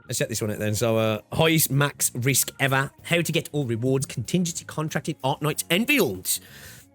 Let's set this one out then. So, highest max risk ever. How to get all rewards. Contingency contracted Arknights Endfield.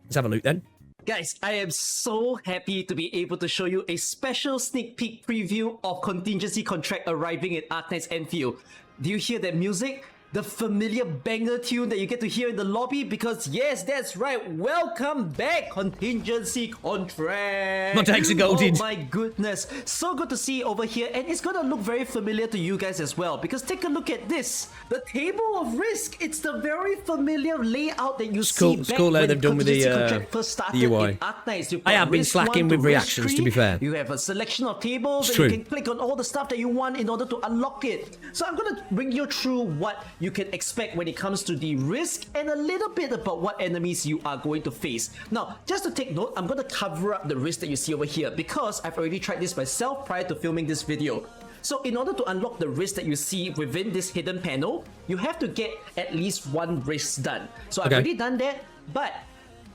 Let's have a look then. Guys, I am so happy to be able to show you a special sneak peek preview of Contingency contract arriving in Arknights Endfield. Do you hear that music? The familiar banger tune that you get to hear in the lobby? Because yes, that's right, welcome back, Contingency contract! Not executed. Oh my goodness, so good to see over here, and it's gonna look very familiar to you guys as well, because take a look at this, the table of risk. It's the very familiar layout that you see back how when they've done with the contract first started UI. in Arknights. I have been slacking with reactions, to be fair. You have a selection of tables, and true. you can click on all the stuff that you want in order to unlock it. So I'm gonna bring you through what you can expect when it comes to the risk and a little bit about what enemies you are going to face. Now, just to take note, I'm going to cover up the risk that you see over here because I've already tried this myself prior to filming this video. So in order to unlock the risk that you see within this hidden panel, you have to get at least one risk done. So I've already done that, but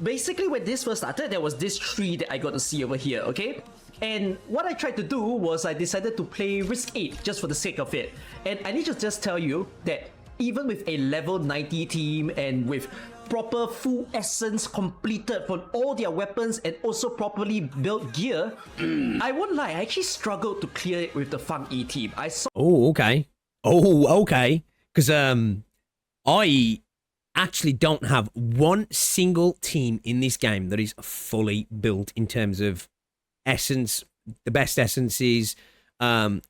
basically when this first started, there was this tree that I got to see over here, okay? And what I tried to do was I decided to play risk 8 just for the sake of it. And I need to just tell you that even with a level 90 team and with proper full essence completed for all their weapons and also properly built gear, I won't lie, I actually struggled to clear it with the Fang E team. I saw. Oh, okay. Oh, okay. Because I actually don't have one single team in this game that is fully built in terms of essence, the best essences,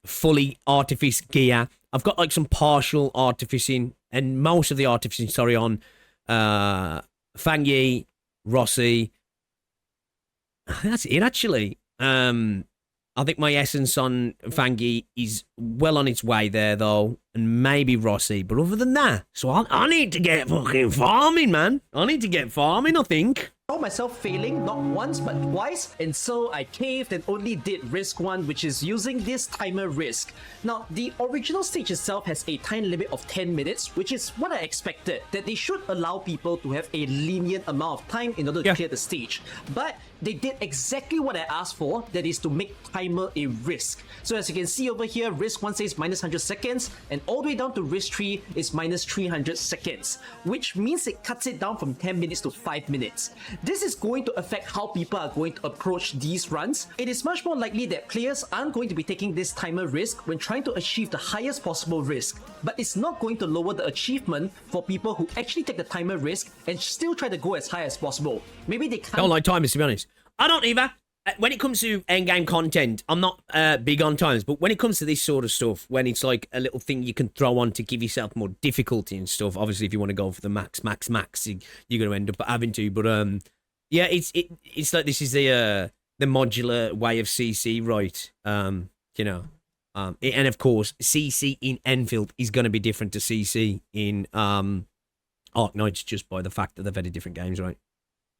fully artifice gear. I've got like some partial artificing and most of the artificing, sorry, on Fang Yi, Rossi. That's it actually. I think my essence on Fang Yi is well on its way there though, and maybe Rossi. But other than that, so I need to get fucking farming, man. I need to get farming, I think. Myself failing not once but twice, and so I caved and only did risk 1, which is using this timer risk. Now the original stage itself has a time limit of 10 minutes, which is what I expected, that they should allow people to have a lenient amount of time in order to clear the stage. But they did exactly what I asked for, that is to make timer a risk. So as you can see over here, risk 1 says minus 100 seconds, and all the way down to risk 3 is minus 300 seconds, which means it cuts it down from 10 minutes to 5 minutes. This is going to affect how people are going to approach these runs. It is much more likely that players aren't going to be taking this timer risk when trying to achieve the highest possible risk, but it's not going to lower the achievement for people who actually take the timer risk and still try to go as high as possible. Maybe they can't. Don't like timers, to be honest. I don't either. When it comes to endgame content, I'm not big on timers, but when it comes to this sort of stuff, when it's like a little thing you can throw on to give yourself more difficulty and stuff, obviously if you want to go for the max, you're going to end up having to. But yeah, it's like this is the modular way of CC, right? You know, and of course CC in Endfield is going to be different to CC in Arknights just by the fact that they're very different games, right?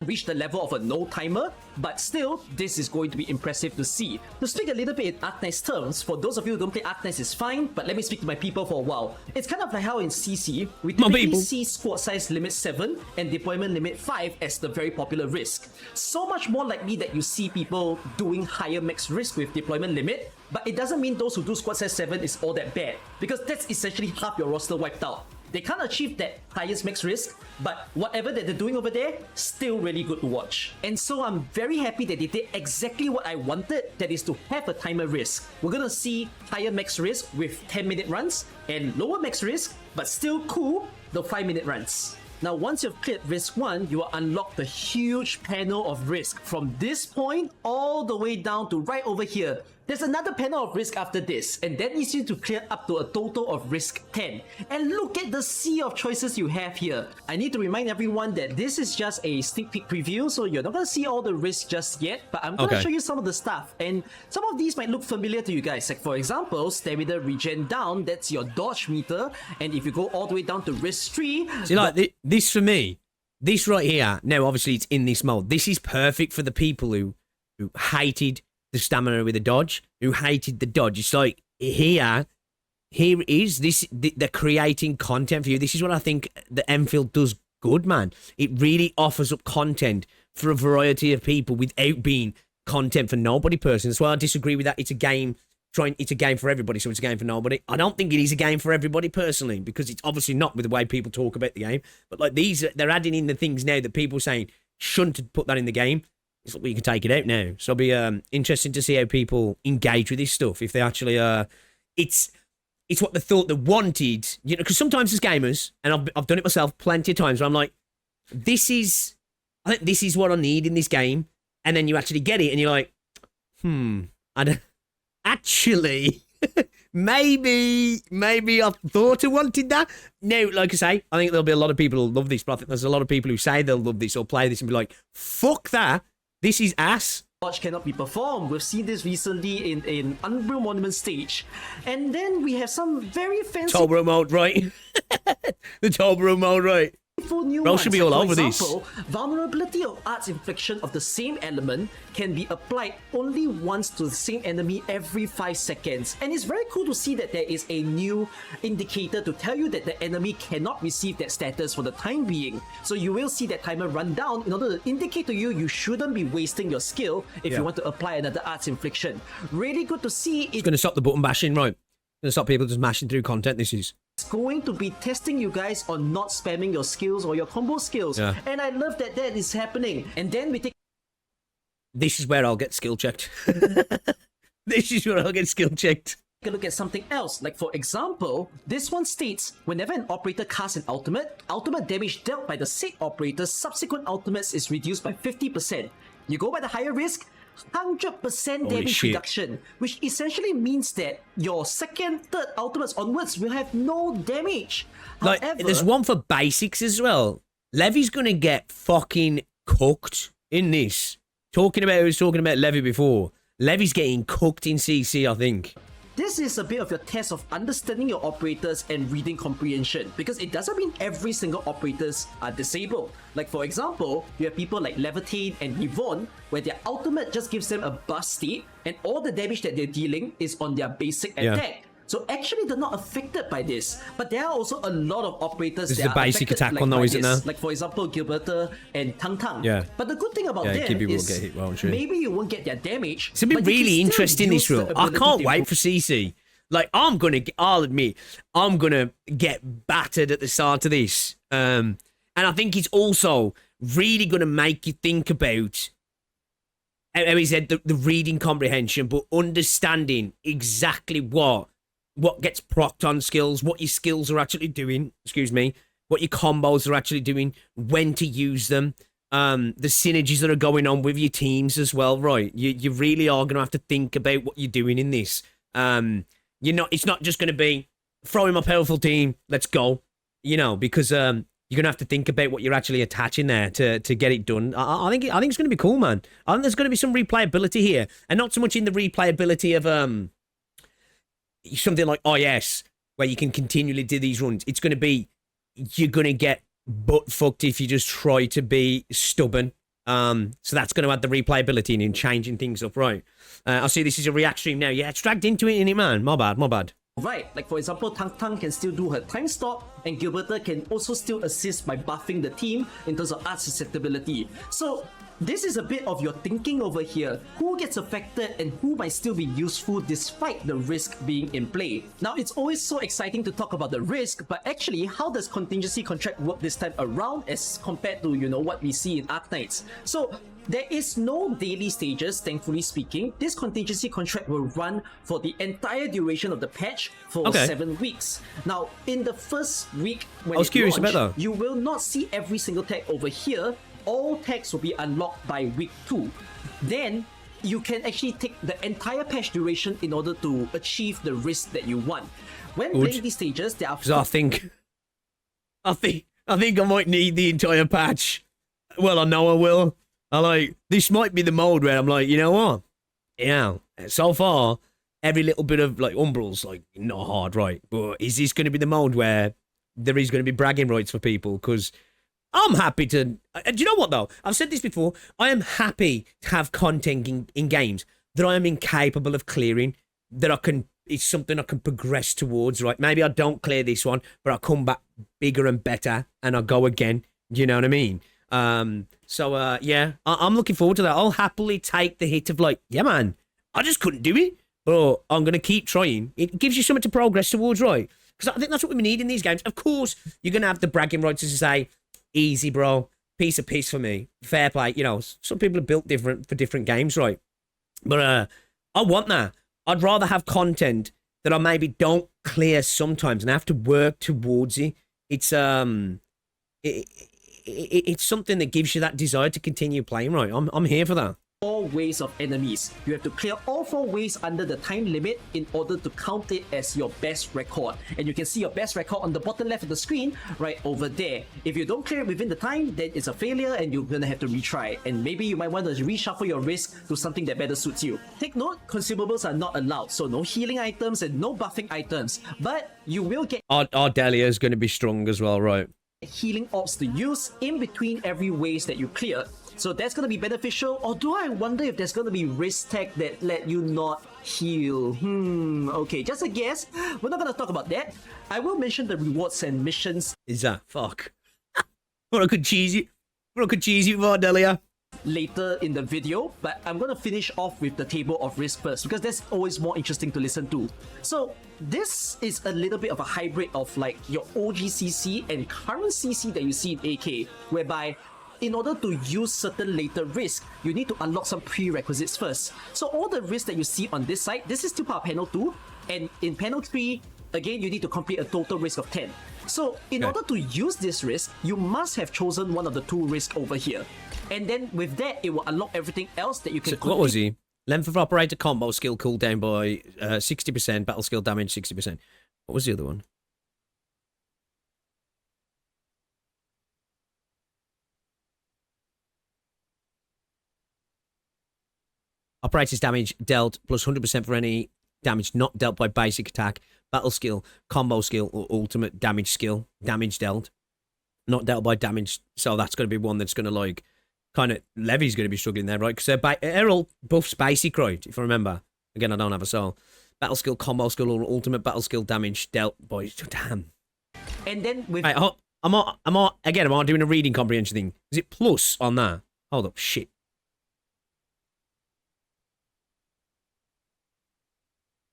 Reach the level of a no timer, but still, this is going to be impressive to see. To speak a little bit in Arknights terms, for those of you who don't play Arknights is fine, but let me speak to my people for a while. It's kind of like how in CC, we typically see squad size limit 7 and deployment limit 5 as the very popular risk. So much more likely that you see people doing higher max risk with deployment limit, but it doesn't mean those who do squad size 7 is all that bad, because that's essentially half your roster wiped out. They can't achieve that highest max risk, but whatever that they're doing over there, still really good to watch. And so I'm very happy that they did exactly what I wanted, that is to have a timer risk. We're gonna see higher max risk with 10-minute runs, and lower max risk, but still cool, the 5-minute runs. Now, once you've cleared risk 1, you will unlock the huge panel of risk from this point all the way down to right over here. There's another panel of risk after this, and that needs you to clear up to a total of risk 10. And look at the sea of choices you have here. I need to remind everyone that this is just a sneak peek preview, so you're not going to see all the risks just yet, but I'm going to show you some of the stuff. And some of these might look familiar to you guys. Like for example, stamina regen down, that's your dodge meter. And if you go all the way down to risk 3... See, like, this for me, this right here, now obviously it's in this mode, this is perfect for the people who hated the stamina with the dodge, who hated the dodge. It's like, here is this, they're creating content for you. This is what I think the Endfield does good, man. It really offers up content for a variety of people without being content for nobody person. That's why I disagree with that. It's a game trying, it's a game for everybody, so it's a game for nobody. I don't think it is a game for everybody personally, because it's obviously not with the way people talk about the game. But like they're adding in the things now that people are saying shouldn't put that in the game. It's like, well, you can take it out now. So it'll be interesting to see how people engage with this stuff. If they actually, it's what they thought they wanted, you know, because sometimes as gamers, and I've done it myself plenty of times, where I'm like, I think this is what I need in this game. And then you actually get it and you're like, I don't, actually, maybe I thought I wanted that. No, like I say, I think there'll be a lot of people who love this, but I think there's a lot of people who say they'll love this or play this and be like, fuck that, this is ass. Watch cannot be performed. We've seen this recently in Unreal Monument stage. And then we have some very fancy Tobro mode, right? The Tobro mode, right? new Bro ones. should be all For over example, vulnerability of arts infliction of the same element can be applied only once to the same enemy every 5 seconds. And it's very cool to see that there is a new indicator to tell you that the enemy cannot receive that status for the time being. So you will see that timer run down in order to indicate to you shouldn't be wasting your skill if you want to apply another arts infliction. Really good to see. It's going to stop the button bashing, right? Going to stop people just mashing through content. This is going to be testing you guys on not spamming your skills or your combo skills. And I love that that is happening. And then we take... This is where I'll get skill checked. This is where I'll get skill checked. Take a look at something else. Like for example, this one states, whenever an operator casts an ultimate damage dealt by the said operator's subsequent ultimates is reduced by 50%. You go by the higher risk, 100% damage reduction, which essentially means that your second, third ultimates onwards will have no damage. Like, however, there's one for basics as well. Levy's gonna get fucking cooked in this. Talking about who was talking about Levy before. Levy's getting cooked in CC, I think. This is a bit of your test of understanding your operators and reading comprehension, because it doesn't mean every single operators are disabled. Like for example, you have people like Levitate and Yvonne, where their ultimate just gives them a burst state, and all the damage that they're dealing is on their basic attack. So actually they're not affected by this, but there are also a lot of operators that are basic affected attack one though, isn't there? Like for example, Gilberta and Tang Tang. Yeah. But the good thing about them is get hit well, maybe you won't get their damage. It's gonna be really interesting this rule. I can't wait for CC. Like I'll admit, I'm gonna get battered at the start of this. And I think it's also really gonna make you think about, how he said, the reading comprehension, but understanding exactly what gets procced on skills, what your skills are actually doing, what your combos are actually doing, when to use them, the synergies that are going on with your teams as well, right? You really are going to have to think about what you're doing in this. It's not just going to be throw in my powerful team, let's go, because you're going to have to think about what you're actually attaching there to get it done. I think it's going to be cool, man. I think there's going to be some replayability here, and not so much in the replayability of something like IS, where you can continually do these runs. It's going to be, you're going to get butt fucked if you just try to be stubborn. So that's going to add the replayability in changing things up, right? I see this is a react stream now. Yeah, it's dragged into it, innit, man? My bad. Right, like for example, Tang Tang can still do her time stop, and Gilberta can also still assist by buffing the team in terms of art susceptibility. So this is a bit of your thinking over here. Who gets affected and who might still be useful despite the risk being in play? Now, it's always so exciting to talk about the risk, but actually, how does contingency contract work this time around as compared to, what we see in Arknights? So there is no daily stages, thankfully speaking. This contingency contract will run for the entire duration of the patch for 7 weeks. Now, in the first week when I was curious about that. You will not see every single tag over here. All tags will be unlocked by week 2. Then you can actually take the entire patch duration in order to achieve the risk that you want. When playing these stages, there are... I think I might need the entire patch. Well, I know I will. This might be the mode where I'm like, you know what? So far, every little bit of Umbral's not hard, right? But is this going to be the mode where there is going to be bragging rights for people? Because I'm happy to... do you know what, though? I've said this before. I am happy to have content in games that I am incapable of clearing, that it's something I can progress towards, right? Maybe I don't clear this one, but I come back bigger and better, and I go again. You know what I mean? I'm looking forward to that. I'll happily take the hit of yeah, man, I just couldn't do it. but I'm going to keep trying. It gives you something to progress towards, right? Because I think that's what we need in these games. Of course, you're going to have the bragging rights to say, easy, bro, piece of piss for me, fair play. You know, some people are built different for different games, right? But I want that. I'd rather have content that I maybe don't clear sometimes and I have to work towards it. It's it's something that gives you that desire to continue playing, right? I'm here for that. 4 waves of enemies. You have to clear all 4 waves under the time limit in order to count it as your best record. And you can see your best record on the bottom left of the screen right over there. If you don't clear it within the time, then it's a failure and you're gonna have to retry. And maybe you might want to reshuffle your risk to something that better suits you. Take note, consumables are not allowed, so no healing items and no buffing items. But you will get Our Delia is going to be strong as well, right? healing orbs to use in between every waves that you clear. So that's going to be beneficial, or do I wonder if there's going to be risk tag that let you not heal? Okay, just a guess. We're not going to talk about that. I will mention the rewards and missions Is that fuck? What I could cheese you for, Delia. later in the video, but I'm going to finish off with the table of risk first because that's always more interesting to listen to. So this is a little bit of a hybrid of like your OG CC and current CC that you see in AK, whereby in order to use certain later risk, you need to unlock some prerequisites first. So all the risks that you see on this side, this is still part of panel 2, and in panel 3, again, you need to complete a total risk of 10. So in order to use this risk, you must have chosen one of the 2 risks over here. And then with that, it will unlock everything else that you can So what was he? Length of operator combo skill cooldown by 60%, battle skill damage 60%. What was the other one? Operator's damage dealt plus 100% for any damage not dealt by basic attack, battle skill, combo skill, or ultimate damage skill. Damage dealt. Not dealt by damage. So that's going to be one that's going to like kind of Levy's going to be struggling there, right? Because they're all buffs basic, right? If I remember. Again, I don't have a soul. Battle skill, combo skill, or ultimate battle skill damage dealt by. Damn. And then with Hey, am I doing a reading comprehension thing? Is it plus on that? Hold up, shit.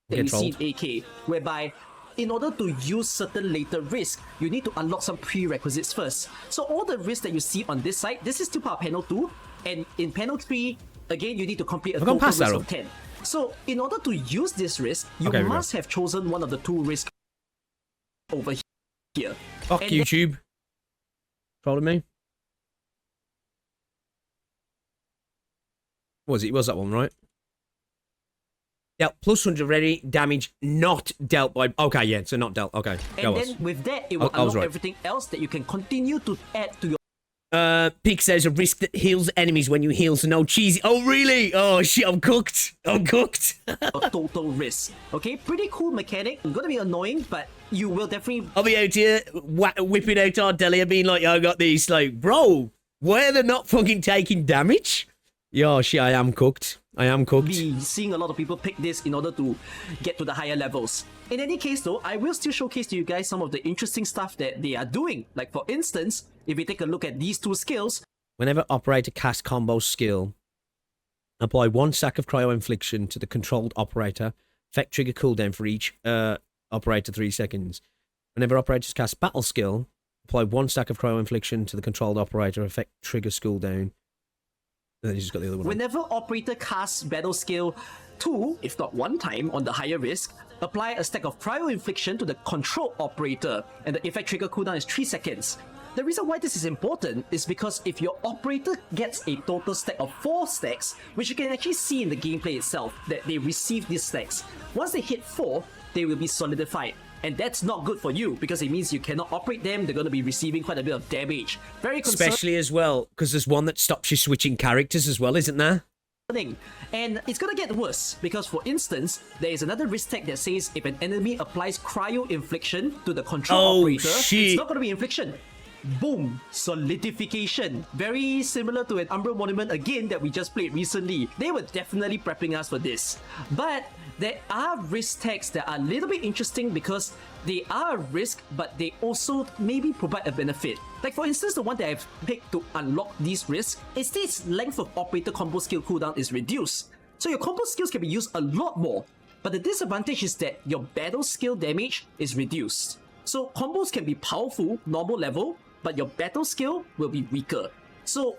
that you see in AK, whereby in order to use certain later risk, you need to unlock some prerequisites first. So all the risks that you see on this side, this is still part of panel 2, and in panel 3, again, you need to complete a total risk of 10. So in order to use this risk, you must have chosen one of the 2 risks over here. Fuck and YouTube. Trolling me. Was that one, right? Dealt plus 100 ready damage not dealt by. Okay, yeah, so not dealt. Okay. And then with that, it will unlock everything else that you can continue to add to your. Pig says a risk that heals enemies when you heal, so no cheesy. Oh, really? Oh, shit, I'm cooked. Total risk. Okay, pretty cool mechanic. Gonna be annoying, but you will definitely. I'll be out here whipping out our Delia, being like, I got these. Like, bro, why are they not fucking taking damage? Yo, shit, I am cooked. Be seeing a lot of people pick this in order to get to the higher levels. In any case though, I will still showcase to you guys some of the interesting stuff that they are doing. Like for instance, if we take a look at these 2 skills. Whenever operator casts combo skill, apply 1 stack of cryo infliction to the controlled operator. Effect trigger cooldown for each operator 3 seconds. Whenever operators cast battle skill, apply 1 stack of cryo infliction to the controlled operator. Effect trigger cooldown. And then you just got the other one. Whenever operator casts battle skill 2, if not 1 time on the higher risk, apply a stack of cryo infliction to the control operator, and the effect trigger cooldown is 3 seconds. The reason why this is important is because if your operator gets a total stack of 4 stacks, which you can actually see in the gameplay itself, that they receive these stacks, once they hit 4, they will be solidified. And that's not good for you because it means you cannot operate them. They're going to be receiving quite a bit of damage. Very concerning. Especially as well, because there's one that stops you switching characters as well, isn't there? And it's going to get worse because, for instance, there is another risk tag that says if an enemy applies cryo infliction to the control operator, it's not going to be infliction. Boom! Solidification. Very similar to an Umbral Monument again that we just played recently. They were definitely prepping us for this. But there are risk tags that are a little bit interesting because they are a risk, but they also maybe provide a benefit. Like for instance, the one that I've picked to unlock these risks is this length of operator combo skill cooldown is reduced. So your combo skills can be used a lot more. but the disadvantage is that your battle skill damage is reduced. So combos can be powerful, normal level, but your battle skill will be weaker. So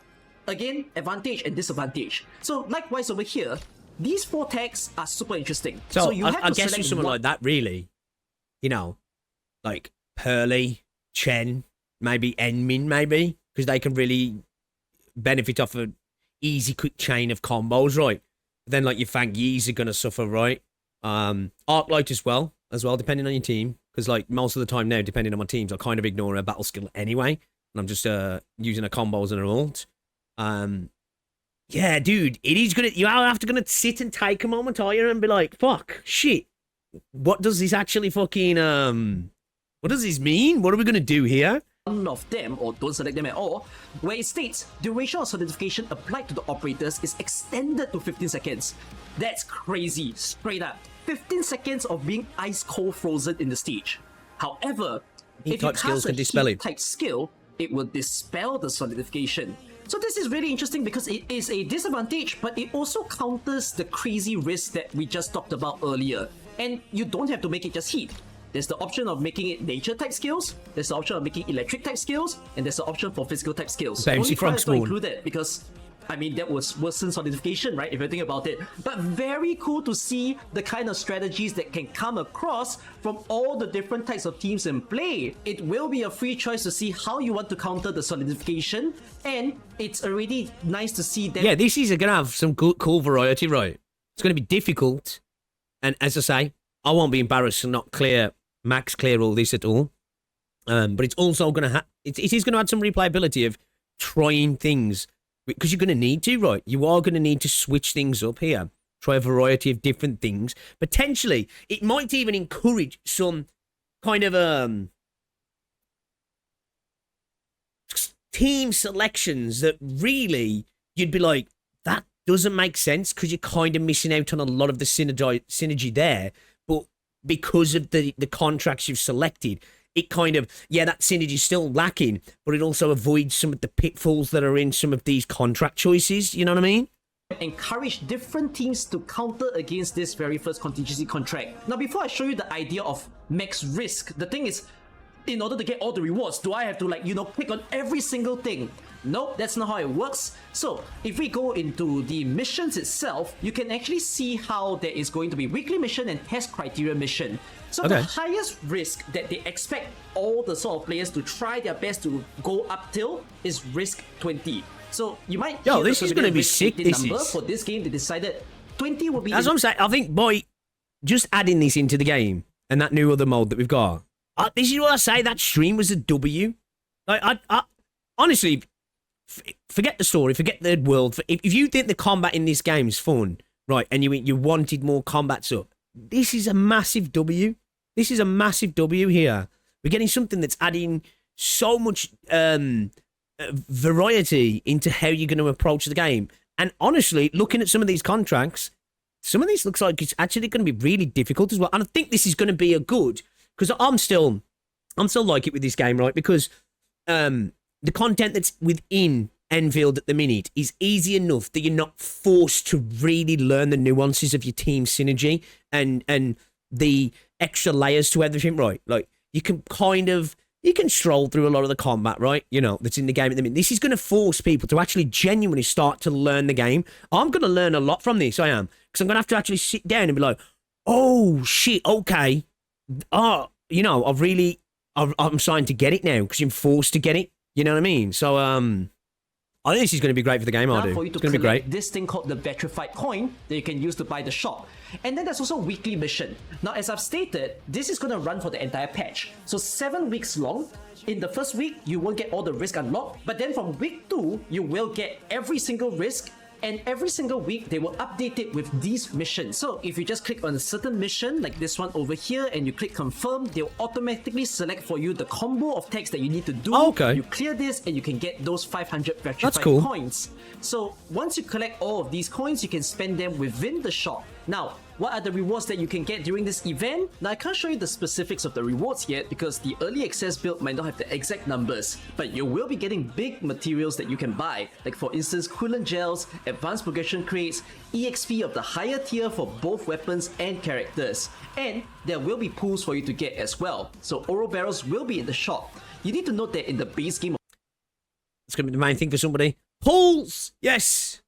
again, advantage and disadvantage. So likewise over here, these 4 tags are super interesting. So you have I to guess select with someone one. like that, really, you know, like Pearly, Chen, maybe Enmin, maybe, because they can really benefit off an easy, quick chain of combos, right? But then, like, your Fang Yis are going to suffer, right? Arclight as well, depending on your team. Because, like, most of the time now, depending on my teams, I kind of ignore a battle skill anyway. And I'm just using a combos and an ult. Yeah, dude, it is going to... You are after going to sit and take a moment, are you? And be like, fuck, shit. What does this actually fucking... What does this mean? What are we going to do here? None of them, or don't select them at all, where it states duration of solidification applied to the operators is extended to 15 seconds. That's crazy, straight up. 15 seconds of being ice cold frozen in the stage. However, if you cast a heat type skill, it will dispel the solidification. So this is really interesting because it is a disadvantage, but it also counters the crazy risk that we just talked about earlier. And you don't have to make it just heat. There's the option of making it nature type skills, there's the option of making electric type skills, and there's the option for physical type skills. Only fire is not included because, I mean, that was worsen solidification, right, if you think about it. But very cool to see the kind of strategies that can come across from all the different types of teams in play. It will be a free choice to see how you want to counter the solidification, and it's already nice to see that... Yeah, this is going to have some cool variety, right? It's going to be difficult, and as I say, I won't be embarrassed to not max clear all this at all. But it's also going to it is going to add some replayability of trying things, because you're going to need to, right? You are going to need to switch things up here. Try a variety of different things. Potentially, it might even encourage some kind of team selections that really you'd be like, that doesn't make sense, because you're kind of missing out on a lot of the synergy there. But because of the contracts you've selected, it kind of, yeah, that synergy is still lacking, but it also avoids some of the pitfalls that are in some of these contract choices. You know what I mean? Encourage different teams to counter against this very first contingency contract. Now, before I show you the idea of max risk, the thing is, in order to get all the rewards, do I have to, like, you know, click on every single thing? Nope, that's not how it works. So if we go into the missions itself, you can actually see how there is going to be weekly mission and test criteria mission. So the highest risk that they expect all the sort of players to try their best to go up till is risk 20. So you might hear this is going to be sick. This number is for this game. They decided 20 will be. That's what I'm saying. I think by just adding this into the game and that new other mode that we've got, this is what I say. That stream was a W. Like I honestly. Forget the story, forget the world. If you think the combat in this game is fun, right, and you wanted more combats up, this is a massive W. This is a massive W here. We're getting something that's adding so much variety into how you're going to approach the game. And honestly, looking at some of these contracts, some of these looks like it's actually going to be really difficult as well. And I think this is going to be a good, because I'm still like it with this game, right? Because the content that's within Endfield at the minute is easy enough that you're not forced to really learn the nuances of your team synergy and the extra layers to everything, right? Like, you can stroll through a lot of the combat, right? You know, that's in the game at the minute. This is going to force people to actually genuinely start to learn the game. I'm going to learn a lot from this, I am. Because I'm going to have to actually sit down and be like, oh, shit, okay. You know, I'm starting to get it now because I'm forced to get it. You know what I mean? So, I think this is going to be great for the game, for you to collect great. This thing called the Vitrified Coin that you can use to buy the shop. And then there's also weekly mission. Now, as I've stated, this is going to run for the entire patch. So 7 weeks long. In the first week, you won't get all the risk unlocked. But then from week 2, you will get every single risk. And every single week, they will update it with these missions. So if you just click on a certain mission, like this one over here, and you click confirm, they'll automatically select for you the combo of tags that you need to do. You clear this, and you can get those 500 Vitrified coins. So once you collect all of these coins, you can spend them within the shop. Now, What are the rewards that you can get during this event? Now, I can't show you the specifics of the rewards yet because the early access build might not have the exact numbers, but you will be getting big materials that you can buy, like for instance coolant gels, advanced progression crates, EXP of the higher tier for both weapons and characters, and there will be pools for you to get as well. So oro barrels will be in the shop. You need to note that in the base game, It's going to be the main thing for somebody. Pools! Yes!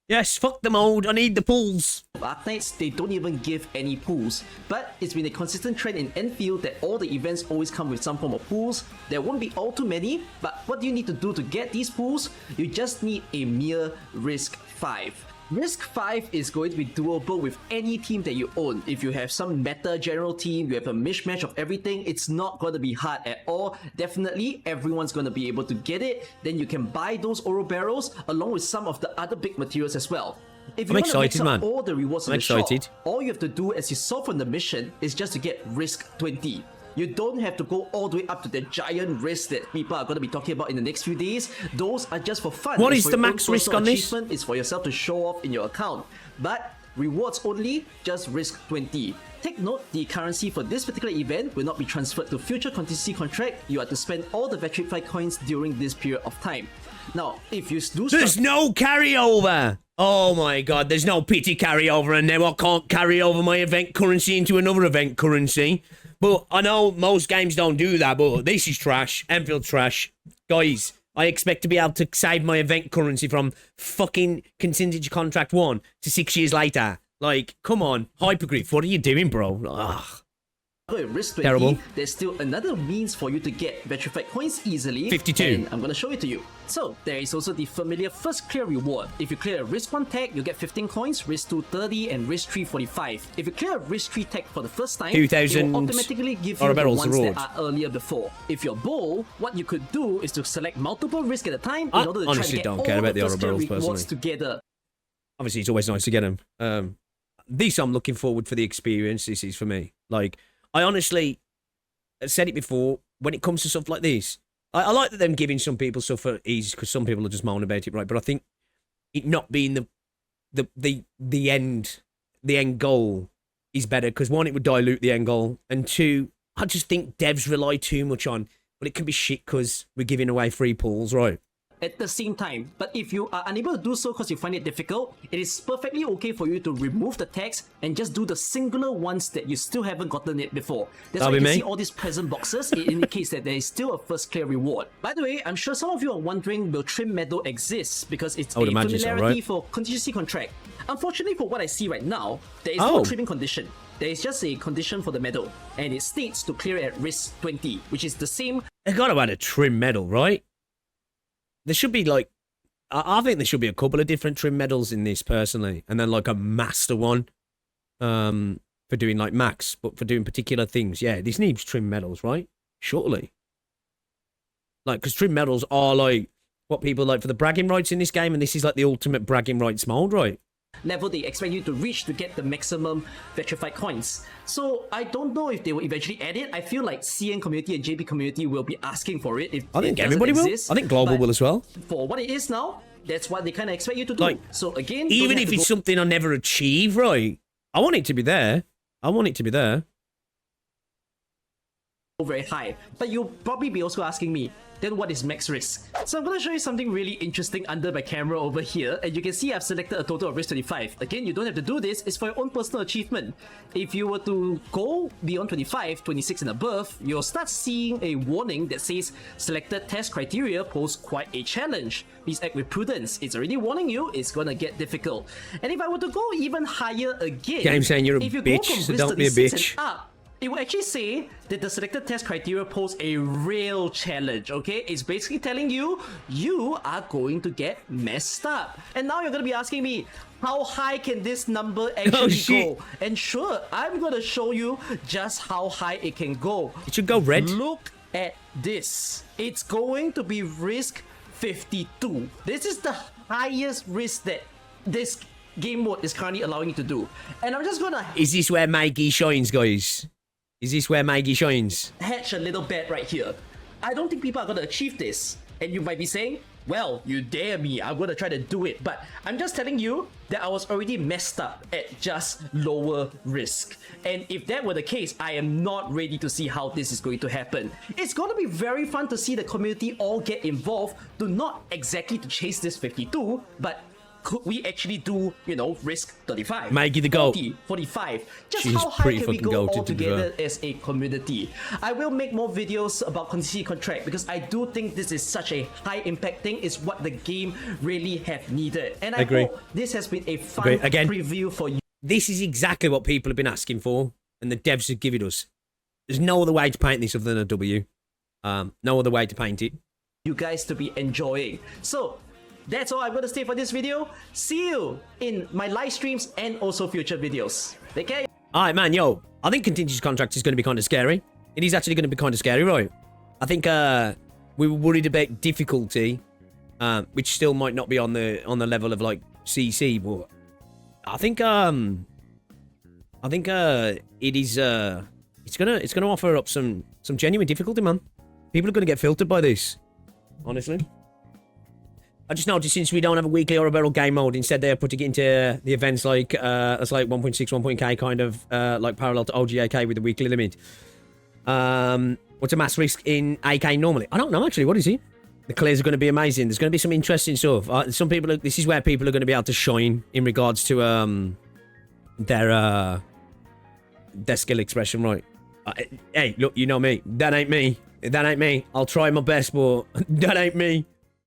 Yes, fuck the mode. I need the pools. Arknights, they don't even give any pools. But it's been a consistent trend in Endfield that all the events always come with some form of pools. There won't be all too many, but what do you need to do to get these pools? You just need a mere Risk 5. Risk 5 is going to be doable with any team that you own. If you have some meta general team, you have a mishmash of everything, it's not going to be hard at all. Definitely, everyone's going to be able to get it. Then you can buy those oro barrels along with some of the other big materials as well. If you want to mix up all the rewards in the shop, all you have to do, as you saw from the mission, is just to get Risk 20. You don't have to go all the way up to the giant risks that people are going to be talking about in the next few days. Those are just for fun. What is the max risk on this? It's for yourself to show off in your account. But rewards only, just Risk 20. Take note, the currency for this particular event will not be transferred to future contingency contract. You are to spend all the Vetrify coins during this period of time. Now, if you do... There's no carryover! Oh my god, there's no pity carryover, and now I can't carry over my event currency into another event currency. But I know most games don't do that, but this is trash. Enfield trash. Guys, I expect to be able to save my event currency from fucking contingency contract 1 to 6 years later. Like, come on. Hypergriff, what are you doing, bro? Ugh. Risk 20, terrible. There's still another means for you to get Vetrified coins easily. 52. And I'm going to show it to you. So, there is also the familiar first clear reward. If you clear a Risk 1 tag, you get 15 coins, Risk 2 30, and Risk 3 45. If you clear a Risk 3 tag for the first time, it will automatically give you the ones that are earlier before. If you're bold, what you could do is to select multiple risks at a time in order to try to get all the first clear rewards together. Obviously, it's always nice to get them. These I'm looking forward for the experience. This is for me. Like, I honestly said it before, when it comes to stuff like this, I like that them giving some people stuff for ease because some people are just moaning about it, right? But I think it not being the end goal is better because one, it would dilute the end goal, and two, I just think devs rely too much on, but it can be shit because we're giving away free pools, right? At the same time, but if you are unable to do so because you find it difficult, it is perfectly okay for you to remove the text and just do the singular ones that you still haven't gotten it before. That's why you can see all these present boxes. It indicates that there is still a first clear reward. By the way, I'm sure some of you are wondering, will Trim Medal exist? Because it's a familiarity for contingency contract. Unfortunately, for what I see right now, there is no trimming condition. There is just a condition for the medal, and it states to clear it at Risk 20, which is the same. They gotta add a trim medal, right? There should be like, I think there should be a couple of different trim medals in this personally, and then like a master one, for doing like max, but for doing particular things. Yeah, this needs trim medals, right? Surely, like because trim medals are like what people like for the bragging rights in this game, and this is like the ultimate bragging rights mold, right? Level they expect you to reach to get the maximum Vetrified coins. So I don't know if they will eventually add it. I feel like CN community and JP community will be asking for it. If I think everybody will. I think Global will as well. For what it is now, that's what they kind of expect you to do. Like, so again, even if it's something I never achieve, right? I want it to be there. I want it to be there. Very high, but you'll probably be also asking me, then what is max risk? So I'm going to show you something really interesting under my camera over here, and you can see I've selected a total of risk 25. Again, you don't have to do this, it's for your own personal achievement. If you were to go beyond 25, 26 and above, you'll start seeing a warning that says selected test criteria pose quite a challenge. Please act with prudence. It's already warning you it's going to get difficult. And if I were to go even higher again, I'm saying you're a bitch, so don't be a bitch. It will actually say that the selected test criteria pose a real challenge, okay? It's basically telling you, you are going to get messed up. And now you're going to be asking me, how high can this number actually go? And sure, I'm going to show you just how high it can go. It should go red. Look at this. It's going to be risk 52. This is the highest risk that this game mode is currently allowing you to do. And I'm just going to... Is this where Maggie shines, guys? Is this where Maggie shines? Hatch a little bet right here. I don't think people are going to achieve this. And you might be saying, well, you dare me, I'm gonna try to do it. But I'm just telling you that I was already messed up at just lower risk. And if that were the case, I am not ready to see how this is going to happen. It's gonna be very fun to see the community all get involved, to not exactly to chase this 52, but could we actually do, you know, risk 35? Make it the goal. 40, 45. Just She's how high pretty can we fucking go goated, all to be together as a community? I will make more videos about contingency contract because I do think this is such a high impact thing. It's what the game really have needed. And I Agree. hope this has been a fun Again, preview for you. This is exactly what people have been asking for, and the devs have given us. There's no other way to paint this other than a W. No other way to paint it. You guys to be enjoying. So that's all I'm going to say for this video. See you in my live streams and also future videos. Take care. All right, man, yo. I think contingency contract is going to be kind of scary. It is actually going to be kind of scary, right? I think we were worried about difficulty, which still might not be on the level of like CC, but I think it is it's gonna offer up some genuine difficulty, man. People are gonna get filtered by this, honestly. I just noticed since we don't have a weekly or a barrel game mode, instead they're putting it into the events like that's like 1.6, 1.k kind of like parallel to OGAK with the weekly limit. What's a mass risk in AK normally? I don't know actually. What is it? The clears are going to be amazing. There's going to be some interesting stuff. Some people, this is where people are going to be able to shine in regards to their skill expression, right? Hey, look, you know me. That ain't me. That ain't me. I'll try my best, but that ain't me.